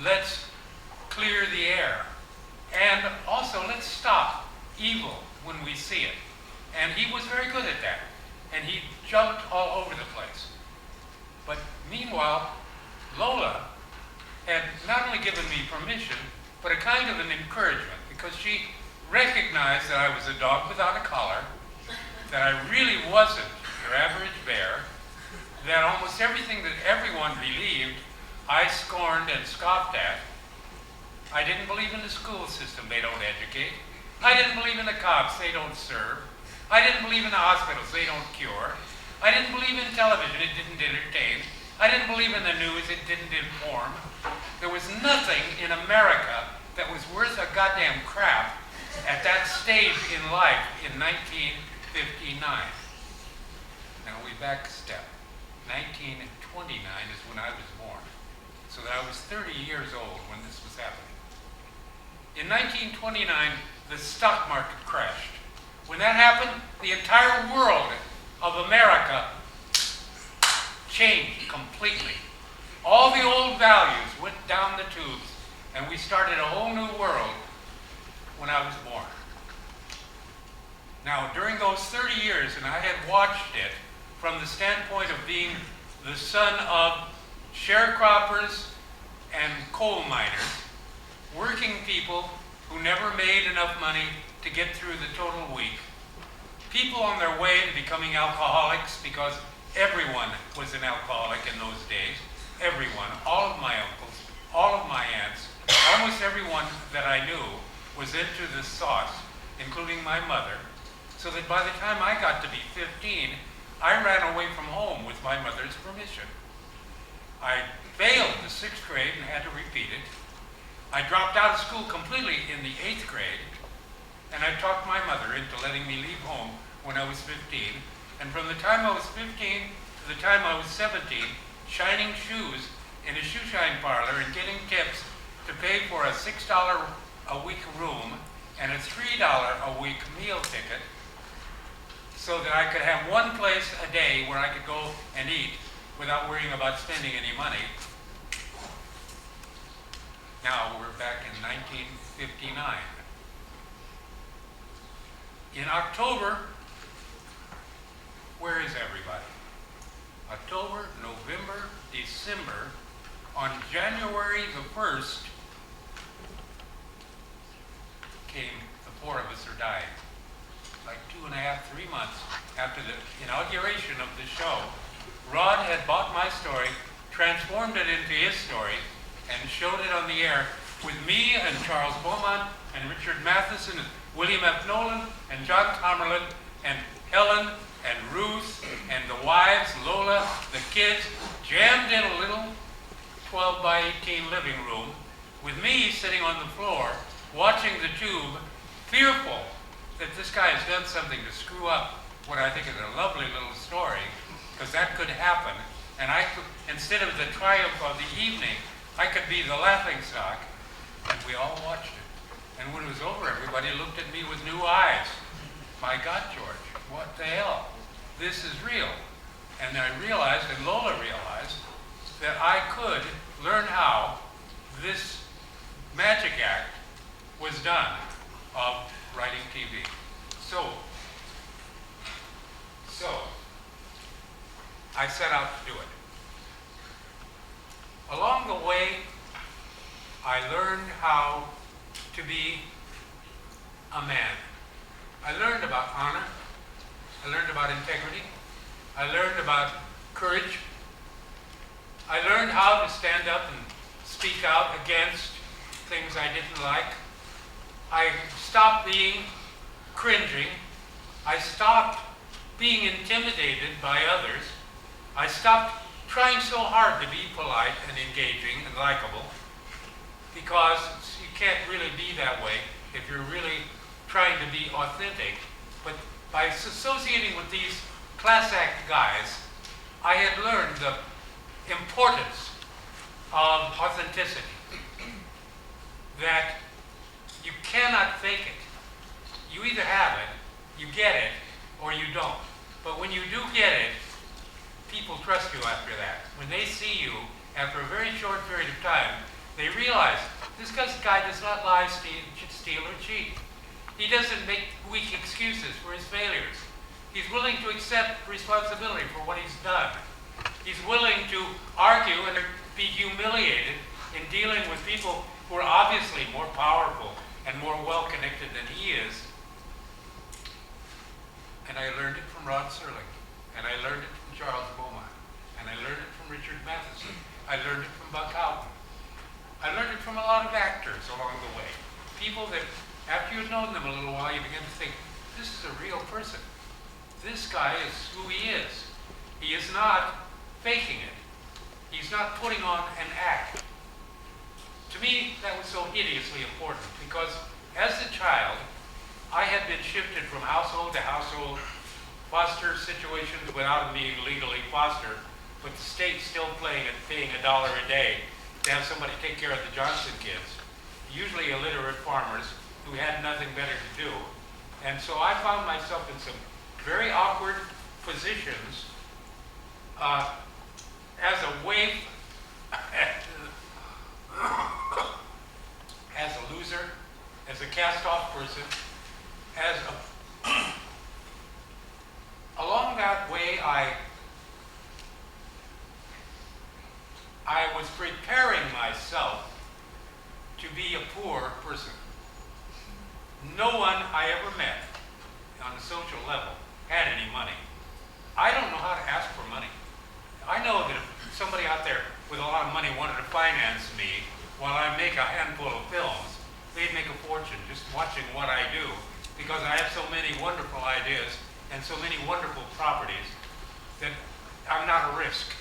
let's clear the air. And also, let's stop evil when we see it. And he was very good at that. And he jumped all over the place. But meanwhile, Lola had not only given me permission, but a kind of an encouragement, because she recognized that I was a dog without a collar, that I really wasn't your average bear, that almost everything that everyone believed, I scorned and scoffed at. I didn't believe in the school system, they don't educate. I didn't believe in the cops, they don't serve. I didn't believe in the hospitals, they don't cure. I didn't believe in television, it didn't entertain. I didn't believe in the news, it didn't inform. There was nothing in America that was worth a goddamn crap at that stage in life in 1959. Now we back a step. 1929 is when I was born. So that I was 30 years old when this was happening. In 1929, the stock market crashed. When that happened, the entire world of America changed completely. All the old values went down the tubes, and we started a whole new world when I was born. Now, during those 30 years, and I had watched it from the standpoint of being the son of sharecroppers and coal miners, working people who never made enough money to get through the total week, people on their way to becoming alcoholics, because everyone was an alcoholic in those days. Everyone, all of my uncles, all of my aunts, almost everyone that I knew was into this sauce, including my mother, so that by the time I got to be 15, I ran away from home with my mother's permission. I failed the 6th grade and had to repeat it. I dropped out of school completely in the 8th grade, and I talked my mother into letting me leave home when I was 15. And from the time I was 15 to the time I was 17, shining shoes in a shoe shine parlor and getting tips to pay for a $6 a week room and a $3 a week meal ticket, so that I could have one place a day where I could go and eat without worrying about spending any money. Now we're back in 1959. In October, where is everybody? October, November, December. On January the 1st, came the 4 of us are dying. Like 2.5, 3 months after the inauguration of the show, Rod had bought my story, transformed it into his story, and showed it on the air with me and Charles Beaumont and Richard Matheson and William F. Nolan and John Tomerlin and Helen and Ruth and the wives, Lola, the kids, jammed in a little 12 by 18 living room with me sitting on the floor watching the tube, fearful that this guy has done something to screw up what I think is a lovely little story, because that could happen. And I could, instead of the triumph of the evening, I could be the laughingstock. And we all watched it. And when it was over, everybody looked at me with new eyes. My God, George, what the hell? This is real. And I realized, and Lola realized, that I could learn how this magic act was done of writing TV. So I set out to do it. Along the way, I learned how to be a man. I learned about honor. I learned about integrity. I learned about courage. I learned how to stand up and speak out against things I didn't like. I stopped being cringing. I stopped being intimidated by others. I stopped trying so hard to be polite and engaging and likable, because you can't really be that way if you're really trying to be authentic. But by associating with these class act guys, I had learned the importance of authenticity. That you cannot fake it. You either have it, you get it, or you don't. But when you do get it, people trust you after that. When they see you, after a very short period of time, They realize this guy does not lie, steal, or cheat. He doesn't make weak excuses for his failures. He's willing to accept responsibility for what he's done. He's willing to argue and be humiliated in dealing with people who are obviously more powerful and more well-connected than he is. And I learned it from Rod Serling, and I learned it from Charles Beaumont, and I learned it from Richard Matheson. I learned it from Buck Houghton. I learned it from a lot of actors along the way. People that, after you've known them a little while, you begin to think, this is a real person. This guy is who he is. He is not faking it. He's not putting on an act. To me, that was so hideously important because as a child, I had been shifted from household to household, foster situations without being legally fostered, but the state still paying $1 a day to have somebody take care of the Johnson kids, usually illiterate farmers who had nothing better to do. And so I found myself in some very awkward positions as a waif, as a loser, as a cast-off person, as a along that way I was preparing myself to be a poor person. No one I ever met on a social level had any money. I don't know how to ask for money. I know that if somebody out there with a lot of money wanted to finance me while I make a handful of films, they'd make a fortune just watching what I do because I have so many wonderful ideas and so many wonderful properties that I'm not a risk.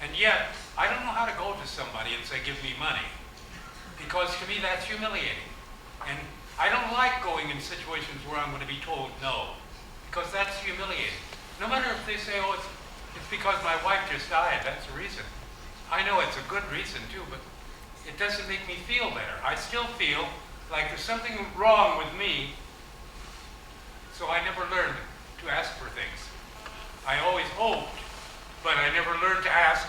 And yet, I don't know how to go to somebody and say, give me money. Because to me, that's humiliating. And I don't like going in situations where I'm going to be told no. Because that's humiliating. No matter if they say, oh, it's because my wife just died, that's the reason. I know it's a good reason too, but it doesn't make me feel better. I still feel like there's something wrong with me, so I never learned to ask for things. I always hoped, but I never learned to ask.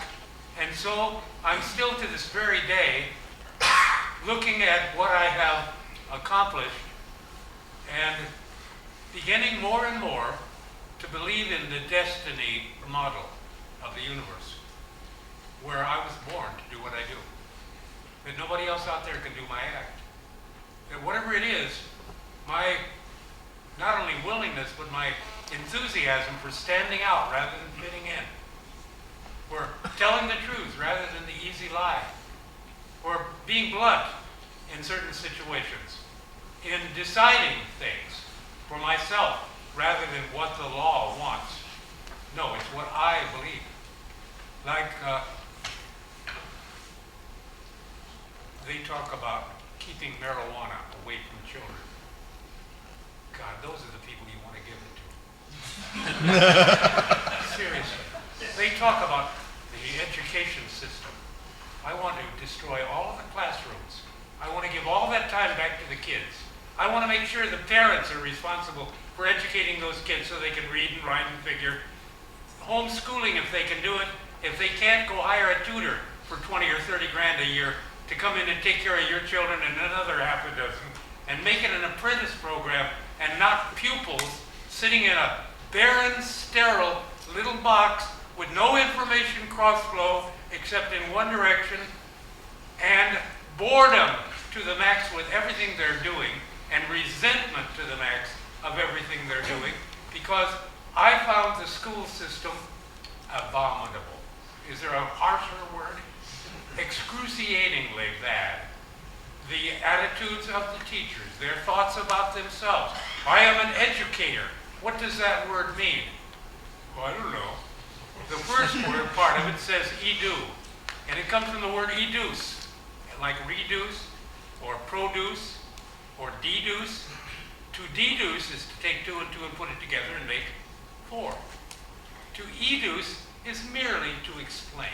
And so I'm still to this very day looking at what I have accomplished and beginning more and more to believe in the destiny model of the universe, where I was born to do what I do. That nobody else out there can do my act. That whatever it is, my not only willingness, but my enthusiasm for standing out rather than fitting in, for telling the truth rather than the easy lie, or being blunt in certain situations, in deciding things for myself rather than what the law wants. No, it's what I believe. Like they talk about keeping marijuana away from children. God, those are the people you want to give it to. Seriously. They talk about the education system. I want to destroy all of the classrooms. I want to give all that time back to the kids. I want to make sure the parents are responsible for educating those kids so they can read and write and figure. Homeschooling if they can do it. If they can't, go hire a tutor for 20 or 30 grand a year to come in and take care of your children and another half a dozen. And make it an apprentice program and not pupils sitting in a barren, sterile little box with no information cross-flow except in one direction, and boredom to the max with everything they're doing, and resentment to the max of everything they're doing, because I found the school system abominable. Is there a harsher word? Excruciatingly bad. The attitudes of the teachers, their thoughts about themselves. I am an educator. What does that word mean? Well, I don't know. The first word part of it says edu, and it comes from the word educe, like reduce, or produce, or deduce. To deduce is to take 2 and 2 and put it together and make 4. To educe is merely to explain.